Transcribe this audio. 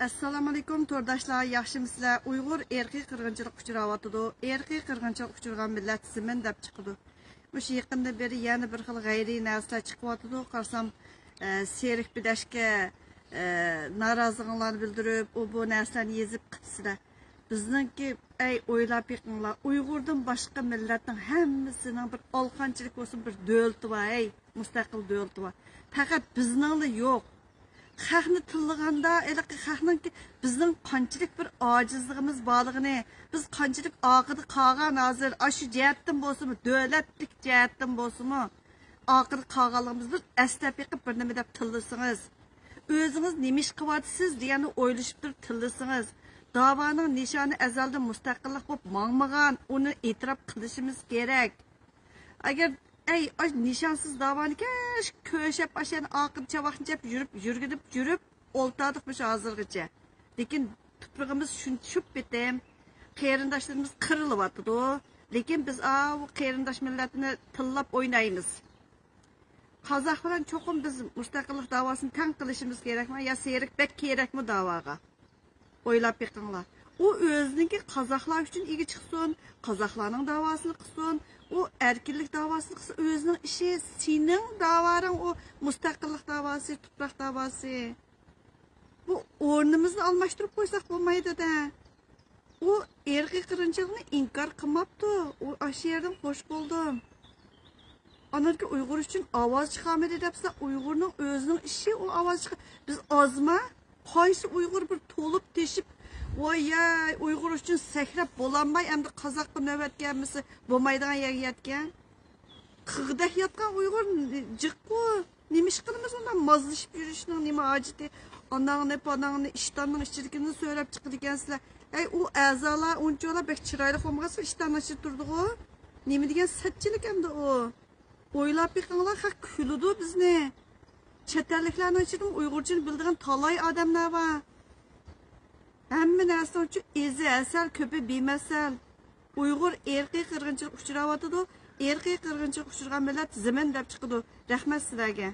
Assalamu alaikum to'rdoshlar, yaxshimisizlar? Uyg'ur erkiy qirg'inchilik uchrayotdi. Erkiy qirg'inchilik uchragan millat tizmin deb chiqdi. O'sha yaqinda beri yana bir xil g'ayriy narsalar chiqyotdi. Qarsam serik bidashga noroziliklarni bildirib, bu narsalarni yezib qitibsizlar. Bizningki ey o'ylab yiqinglar. Uyg'urdan boshqa millatning hammasining bir olqanchilik bo'lsin, bir davlati bor, ey mustaqil davlati bor. Faqat bizningli yo'q. Xalqni tillaganda, xalqning bizning qanchalik bir ojizligimiz borligini, biz qanchalik oqida qolgan hozir shu jihatdan bo'lsinmi, davlatlik jihatdan bo'lsinmi, oqida qolganligimiz bir aslab yiqib bir nima deb tillasangiz, o'zingiz nima ish qilyapsiz degani o'ylashib turib tillasangiz, da'voning nishoni azaldan mustaqillik bo'lib mangmagan, uni e'tirof qilishimiz kerak. Agar ay nişansız davani keş köşep aşan akıl çavakınca yürüp oltadık bu hazırgıca. Lekin tuprağımız şup bitem, qeyrindaşlarımız kırılıvatıdı. Lekin biz bu qeyrindaş milletini tillap oynayımız. Kazakların çokum biz müstakillik davasını tan kılışımız gerek mi? Ya seyrek bek gerek mi davaga? Oylap bekinler. O özünki Kazaklar için iyi çıksın, Kazakların davasını kılsın. O erkinlik davası özünün işi, senin davarın o müstakillik davası, toprak davası. Bu ornumuzu almıştırıp koysak olmaydı da. O erkek kırıncılığını inkar kılmaptı. O aşı yerden hoş buldum. Anırki Uygur için avaz çıkarmadı depse Uygur'un özünün işi o avaz çıkar. Biz azma, kaysı Uygur bir tolup deşip Vay ya, Uygur üçün səhrəb bolanmay, həm də Qazaqda növbət gəlməsi bolmaydan yer yetken. Qığdaq yatqan Uygur cıqqı, nemiş qılımız ondan mazlaşıb yürüyüşünün nemi acidi, anağını, panağını, iştanın işçilikini söylep çıqı degensizlər. O əzalar, oncular bək çıraylı olmağası iştanın açı durduğu. Nemi degen sətçilik həm də o. Oylap yıqınlar, xaq külüdü bizni. Çətərliklərini açıdım, Uygurcunu bildiğin talay adamlar var. Həmmə nəsə üçün ezi əsəl, köpü bilməsəl. Uyğur erkiy qırğınçılıq uçuravatıdı. Erkiy qırğınçılıq uçurğan millət zimin dəb çıxıdı. Rəhmət sizlərə.